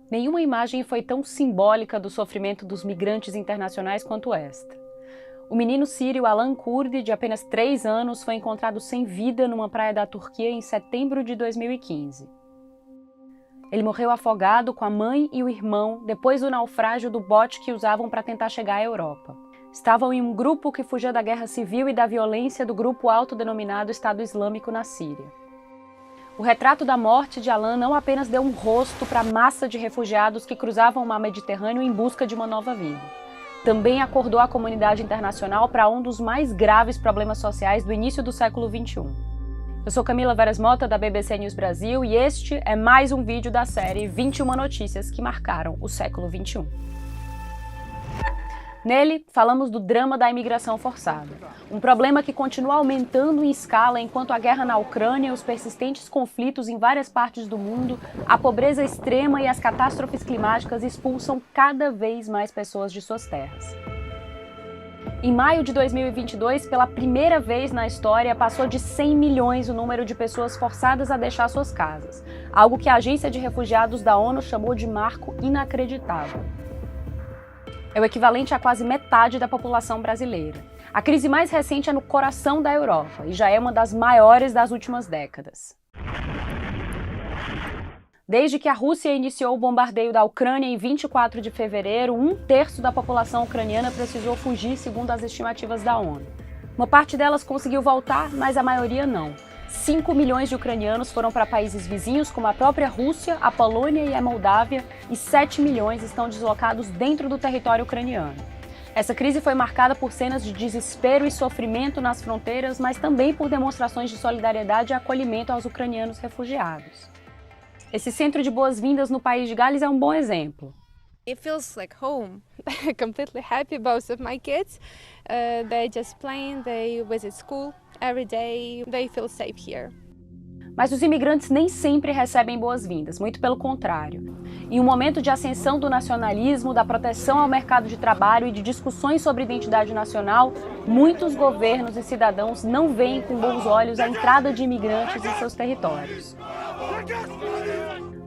Nenhuma imagem foi tão simbólica do sofrimento dos migrantes internacionais quanto esta. O menino sírio Alan Kurdi, de apenas 3 anos, foi encontrado sem vida numa praia da Turquia em setembro de 2015. Ele morreu afogado com a mãe e o irmão depois do naufrágio do bote que usavam para tentar chegar à Europa. Estavam em um grupo que fugia da guerra civil e da violência do grupo autodenominado Estado Islâmico na Síria. O retrato da morte de Alan não apenas deu um rosto para a massa de refugiados que cruzavam o mar Mediterrâneo em busca de uma nova vida. Também acordou a comunidade internacional para um dos mais graves problemas sociais do início do século XXI. Eu sou Camila Veras Mota, da BBC News Brasil, e este é mais um vídeo da série 21 notícias que marcaram o século XXI. Nele, falamos do drama da imigração forçada, um problema que continua aumentando em escala enquanto a guerra na Ucrânia, os persistentes conflitos em várias partes do mundo, a pobreza extrema e as catástrofes climáticas expulsam cada vez mais pessoas de suas terras. Em maio de 2022, pela primeira vez na história, passou de 100 milhões o número de pessoas forçadas a deixar suas casas, algo que a Agência de Refugiados da ONU chamou de marco inacreditável. É o equivalente a quase metade da população brasileira. A crise mais recente é no coração da Europa e já é uma das maiores das últimas décadas. Desde que a Rússia iniciou o bombardeio da Ucrânia em 24 de fevereiro, 1/3 da população ucraniana precisou fugir, segundo as estimativas da ONU. Uma parte delas conseguiu voltar, mas a maioria não. 5 milhões de ucranianos foram para países vizinhos, como a própria Rússia, a Polônia e a Moldávia, e 7 milhões estão deslocados dentro do território ucraniano. Essa crise foi marcada por cenas de desespero e sofrimento nas fronteiras, mas também por demonstrações de solidariedade e acolhimento aos ucranianos refugiados. Esse centro de boas-vindas no país de Gales é um bom exemplo. It feels like home. Completely happy. Both of my kids, they just playing, they visit school every day, they feel safe here. Mas os imigrantes nem sempre recebem boas-vindas, muito pelo contrário. Em um momento de ascensão do nacionalismo, da proteção ao mercado de trabalho e de discussões sobre identidade nacional, muitos governos e cidadãos não veem com bons olhos a entrada de imigrantes em seus territórios.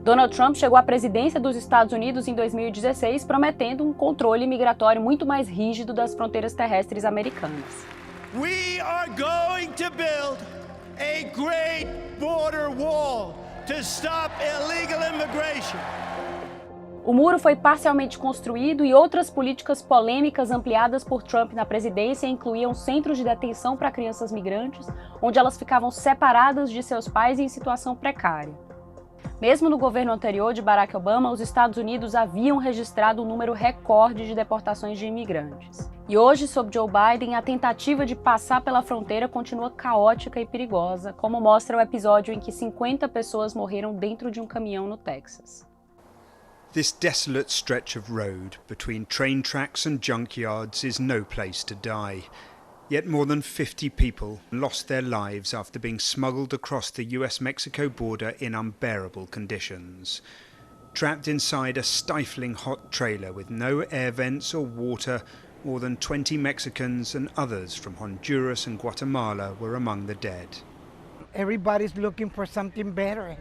Donald Trump chegou à presidência dos Estados Unidos em 2016, prometendo um controle migratório muito mais rígido das fronteiras terrestres americanas. We are going to build a great border wall to stop illegal immigration. O muro foi parcialmente construído e outras políticas polêmicas ampliadas por Trump na presidência incluíam centros de detenção para crianças migrantes, onde elas ficavam separadas de seus pais em situação precária. Mesmo no governo anterior de Barack Obama, os Estados Unidos haviam registrado um número recorde de deportações de imigrantes. E hoje, sob Joe Biden, a tentativa de passar pela fronteira continua caótica e perigosa, como mostra o episódio em que 50 pessoas morreram dentro de um caminhão no Texas. This desolate stretch of road between train tracks and junkyards is no place to die. Yet more than 50 people lost their lives after being smuggled across the US-Mexico border in unbearable conditions. Trapped inside a stifling hot trailer with no air vents or water, more than 20 Mexicans and others from Honduras and Guatemala were among the dead. Everybody's looking for something better.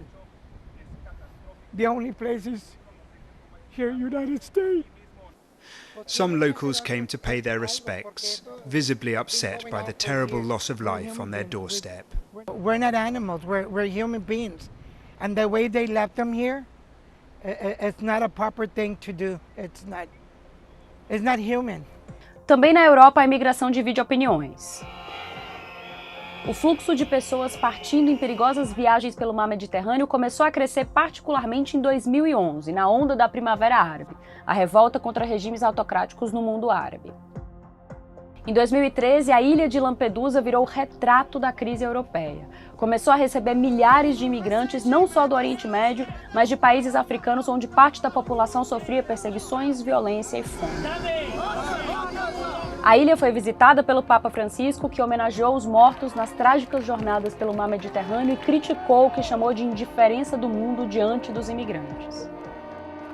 The only place is here in the United States. Some locals came to pay their respects, visibly upset by the terrible loss of life on their doorstep. We're not animals, we're human beings. And the way they left them here, it's not a proper thing to do. It's not human. Também na Europa, a imigração divide opiniões. O fluxo de pessoas partindo em perigosas viagens pelo mar Mediterrâneo começou a crescer particularmente em 2011, na onda da Primavera Árabe, a revolta contra regimes autocráticos no mundo árabe. Em 2013, a ilha de Lampedusa virou o retrato da crise europeia. Começou a receber milhares de imigrantes não só do Oriente Médio, mas de países africanos onde parte da população sofria perseguições, violência e fome. A ilha foi visitada pelo Papa Francisco, que homenageou os mortos nas trágicas jornadas pelo mar Mediterrâneo e criticou o que chamou de indiferença do mundo diante dos imigrantes.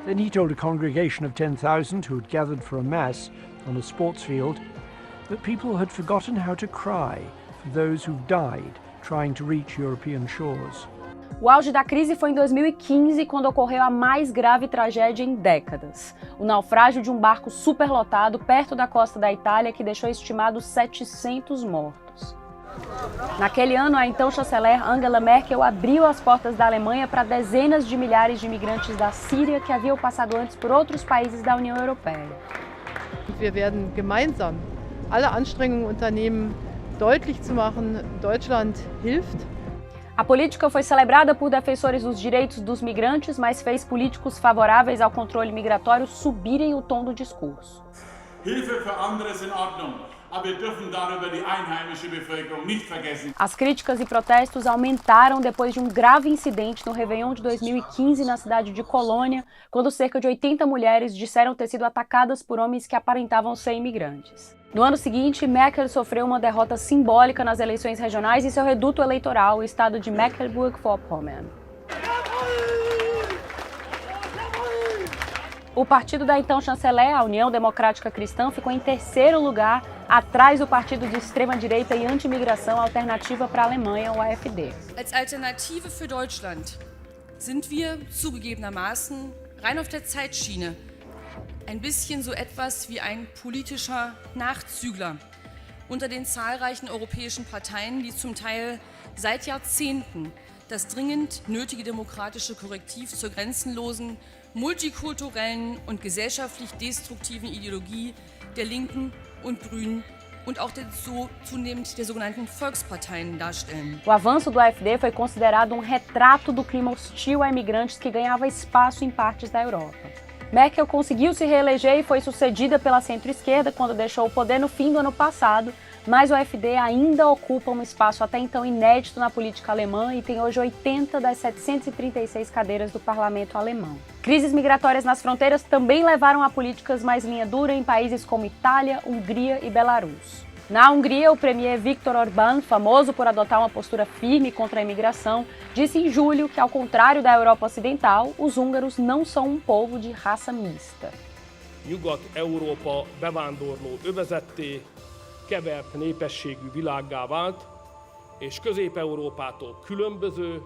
Then he told a congregation of 10,000 who had gathered for a mass on a sports field that people had forgotten how to cry for those who've died trying to reach European shores. O auge da crise foi em 2015, quando ocorreu a mais grave tragédia em décadas. O naufrágio de um barco superlotado perto da costa da Itália, que deixou estimados 700 mortos. Naquele ano, a então chanceler Angela Merkel abriu as portas da Alemanha para dezenas de milhares de imigrantes da Síria que haviam passado antes por outros países da União Europeia. Wir werden gemeinsam alle Anstrengungen unternehmen, deutlich zu machen, Deutschland hilft. A política foi celebrada por defensores dos direitos dos migrantes, mas fez políticos favoráveis ao controle migratório subirem o tom do discurso. Hilfe für andere ist in Ordnung, aber wir dürfen darüber die einheimische Bevölkerung nicht vergessen. As críticas e protestos aumentaram depois de um grave incidente no Réveillon de 2015 na cidade de Colônia, quando cerca de 80 mulheres disseram ter sido atacadas por homens que aparentavam ser imigrantes. No ano seguinte, Merkel sofreu uma derrota simbólica nas eleições regionais em seu reduto eleitoral, o estado de Mecklenburg-Vorpommern. O partido da então chanceler, a União Democrática Cristã, ficou em terceiro lugar, atrás do partido de extrema-direita e anti-imigração Alternativa para a Alemanha, o AfD. Als Alternative für Deutschland sind wir zugegebenermaßen rein auf der Zeitschiene ein bisschen so etwas wie ein politischer Nachzügler unter den zahlreichen europäischen Parteien, die zum Teil seit Jahrzehnten das dringend nötige demokratische Korrektiv zur grenzenlosen, multikulturellen und gesellschaftlich destruktiven Ideologie der Linken und Grünen und auch zunehmend der sogenannten Volksparteien darstellen. O avanço do AfD foi considerado um retrato do clima hostil a imigrantes que ganhava espaço em partes da Europa. Merkel conseguiu se reeleger e foi sucedida pela centro-esquerda quando deixou o poder no fim do ano passado, mas o AfD ainda ocupa um espaço até então inédito na política alemã e tem hoje 80 das 736 cadeiras do parlamento alemão. Crises migratórias nas fronteiras também levaram a políticas mais linha dura em países como Itália, Hungria e Belarus. Na Hungria, o premier Viktor Orbán, famoso por adotar uma postura firme contra a imigração, disse em julho que, ao contrário da Europa Ocidental, os húngaros não são um povo de raça mista. Nyugat-Európa bevándorló övezetté, kevert népességű világgá vált, és Közép-Európától különböző,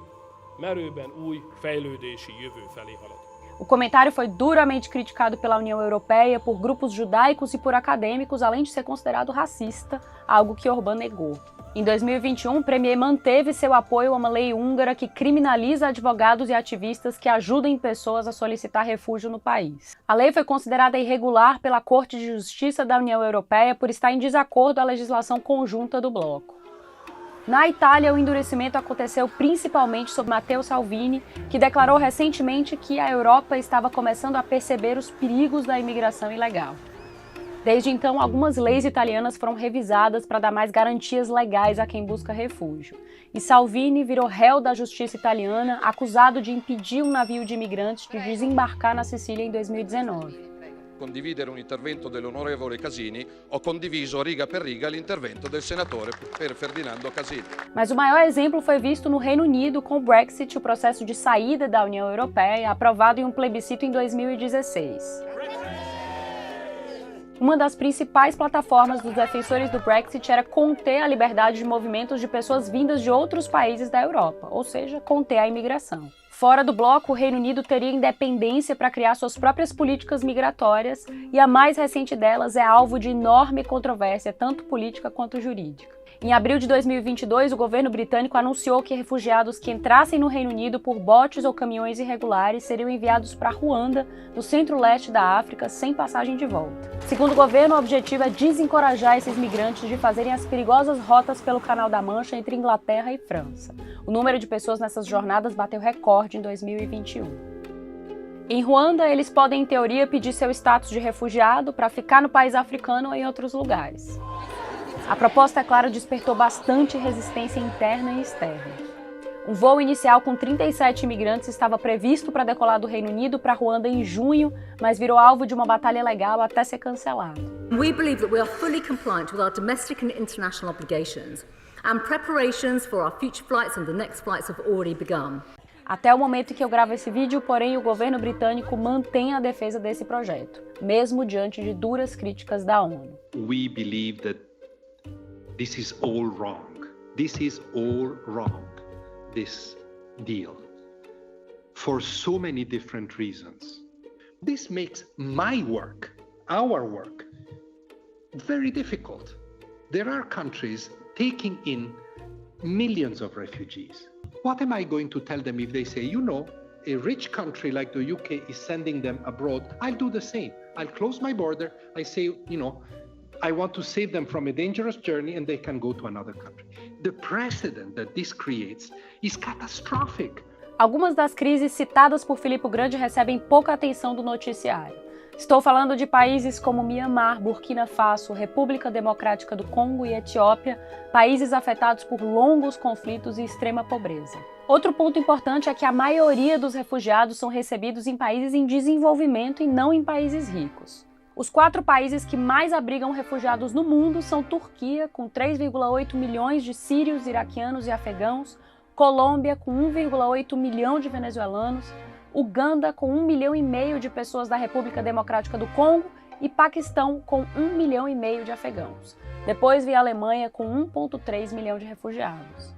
merőben új fejlődési jövő felé halad. O comentário foi duramente criticado pela União Europeia, por grupos judaicos e por acadêmicos, além de ser considerado racista, algo que Orbán negou. Em 2021, o premier manteve seu apoio a uma lei húngara que criminaliza advogados e ativistas que ajudem pessoas a solicitar refúgio no país. A lei foi considerada irregular pela Corte de Justiça da União Europeia por estar em desacordo com a legislação conjunta do bloco. Na Itália, o endurecimento aconteceu principalmente sob Matteo Salvini, que declarou recentemente que a Europa estava começando a perceber os perigos da imigração ilegal. Desde então, algumas leis italianas foram revisadas para dar mais garantias legais a quem busca refúgio. E Salvini virou réu da justiça italiana, acusado de impedir um navio de imigrantes de desembarcar na Sicília em 2019. Condividere un intervento dell'onorevole Casini, ho condiviso riga per riga l'intervento del senatore Ferdinando Casini. Mas o maior exemplo foi visto no Reino Unido com o Brexit, o processo de saída da União Europeia, aprovado em um plebiscito em 2016. Uma das principais plataformas dos defensores do Brexit era conter a liberdade de movimentos de pessoas vindas de outros países da Europa, ou seja, conter a imigração. Fora do bloco, o Reino Unido teria independência para criar suas próprias políticas migratórias e a mais recente delas é alvo de enorme controvérsia, tanto política quanto jurídica. Em abril de 2022, o governo britânico anunciou que refugiados que entrassem no Reino Unido por botes ou caminhões irregulares seriam enviados para Ruanda, no centro-leste da África, sem passagem de volta. Segundo o governo, o objetivo é desencorajar esses migrantes de fazerem as perigosas rotas pelo Canal da Mancha entre Inglaterra e França. O número de pessoas nessas jornadas bateu recorde em 2021. Em Ruanda, eles podem, em teoria, pedir seu status de refugiado para ficar no país africano ou em outros lugares. A proposta, é claro, despertou bastante resistência interna e externa. Um voo inicial com 37 imigrantes estava previsto para decolar do Reino Unido para Ruanda em junho, mas virou alvo de uma batalha legal até ser cancelado. We believe that we are fully compliant with our domestic and international obligations, and preparations for our future flights and the next flights have already begun. Até o momento em que eu gravo esse vídeo, porém, o governo britânico mantém a defesa desse projeto, mesmo diante de duras críticas da ONU. We believe that this is all wrong. This is all wrong, this deal. for so many different reasons. This makes my work, our work, very difficult. There are countries taking in millions of refugees. What am I going to tell them if they say, you know, a rich country like the UK is sending them abroad? I'll do the same. I'll close my border. I say, you know, I want to save them from a dangerous journey and they can go to another country. The precedent that this creates is catastrophic. Algumas das crises citadas por Filippo Grandi recebem pouca atenção do noticiário. Estou falando de países como Mianmar, Burkina Faso, República Democrática do Congo e Etiópia, países afetados por longos conflitos e extrema pobreza. Outro ponto importante é que a maioria dos refugiados são recebidos em países em desenvolvimento e não em países ricos. Os 4 países que mais abrigam refugiados no mundo são Turquia, com 3,8 milhões de sírios, iraquianos e afegãos, Colômbia, com 1,8 milhão de venezuelanos, Uganda, com 1,5 milhão de pessoas da República Democrática do Congo e Paquistão, com 1,5 milhão de afegãos. Depois vem a Alemanha, com 1,3 milhão de refugiados.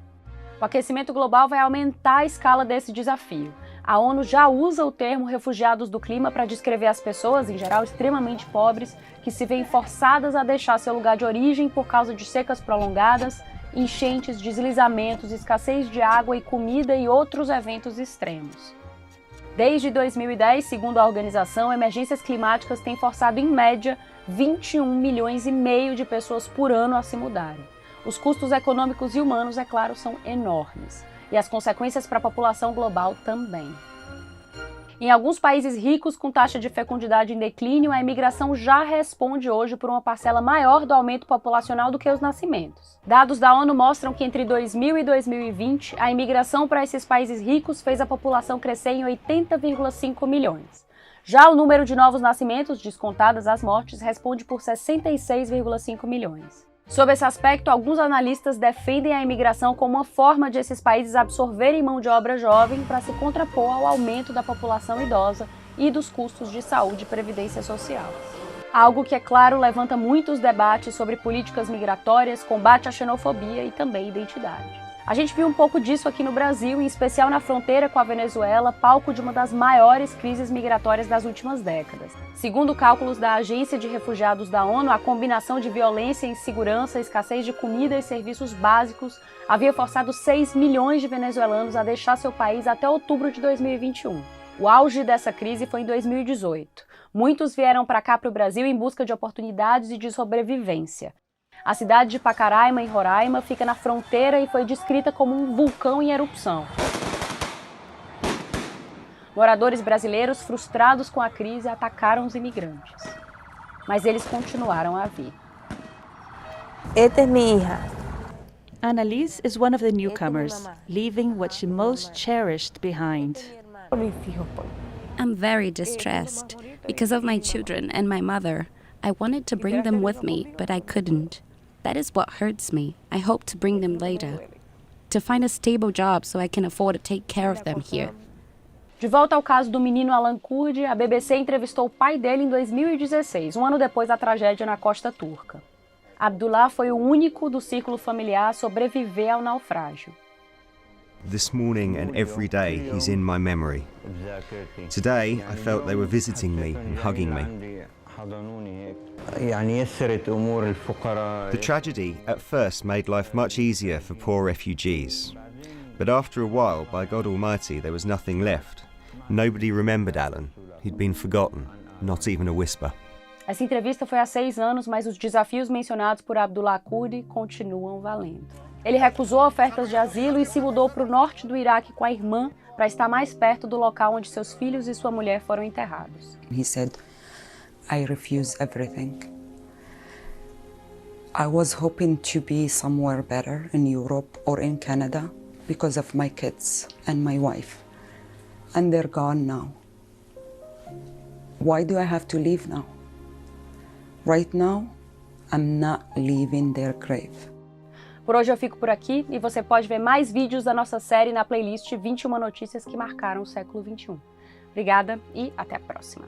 O aquecimento global vai aumentar a escala desse desafio. A ONU já usa o termo refugiados do clima para descrever as pessoas, em geral extremamente pobres, que se veem forçadas a deixar seu lugar de origem por causa de secas prolongadas, enchentes, deslizamentos, escassez de água e comida e outros eventos extremos. Desde 2010, segundo a organização, emergências climáticas têm forçado, em média, 21,5 milhões de pessoas por ano a se mudarem. Os custos econômicos e humanos, é claro, são enormes. E as consequências para a população global também. Em alguns países ricos com taxa de fecundidade em declínio, a imigração já responde hoje por uma parcela maior do aumento populacional do que os nascimentos. Dados da ONU mostram que entre 2000 e 2020, a imigração para esses países ricos fez a população crescer em 80,5 milhões. Já o número de novos nascimentos, descontadas as mortes, responde por 66,5 milhões. Sob esse aspecto, alguns analistas defendem a imigração como uma forma de esses países absorverem mão de obra jovem para se contrapor ao aumento da população idosa e dos custos de saúde e previdência social. Algo que, é claro, levanta muitos debates sobre políticas migratórias, combate à xenofobia e também identidade. A gente viu um pouco disso aqui no Brasil, em especial na fronteira com a Venezuela, palco de uma das maiores crises migratórias das últimas décadas. Segundo cálculos da Agência de Refugiados da ONU, a combinação de violência, insegurança, escassez de comida e serviços básicos havia forçado 6 milhões de venezuelanos a deixar seu país até outubro de 2021. O auge dessa crise foi em 2018. Muitos vieram para cá, para o Brasil, em busca de oportunidades e de sobrevivência. A cidade de Pacaraima, em Roraima, fica na fronteira e foi descrita como um vulcão em erupção. Moradores brasileiros, frustrados com a crise, atacaram os imigrantes. Mas eles continuaram a vir. Esta é minha hija. Annalise is one of the newcomers, leaving what she most cherished behind. I'm very distressed. Because of my children and my mother, I wanted to bring them with me, but I couldn't. That is what hurts me. I hope to bring them later. To find a stable job so I can afford to take care of them here. De volta ao caso do menino Alan Kurdi, a BBC entrevistou o pai dele em 2016, um ano depois da tragédia na costa turca. Abdullah foi o único do círculo familiar a sobreviver ao naufrágio. This morning and every day he's in my memory. Today I felt they were visiting me and hugging me. The tragedy at first made life much easier for poor refugees. But after a while, by God Almighty, there was nothing left. Nobody remembered Alan. He'd been forgotten, not even a whisper. Essa entrevista foi há 6 anos, mas os desafios mencionados por Abdullah Kurdi continuam valendo. Ele recusou ofertas de asilo e se mudou para o norte do Iraque com a irmã para estar mais perto do local onde seus filhos e sua mulher foram enterrados. He said, I refuse everything. I was hoping to be somewhere better in Europe or in Canada because of my kids and my wife. And they're gone now. Why do I have to leave now? Right now, I'm not leaving their grave. Por hoje eu fico por aqui e você pode ver mais vídeos da nossa série na playlist 21 Notícias que Marcaram o Século XXI. Obrigada e até a próxima.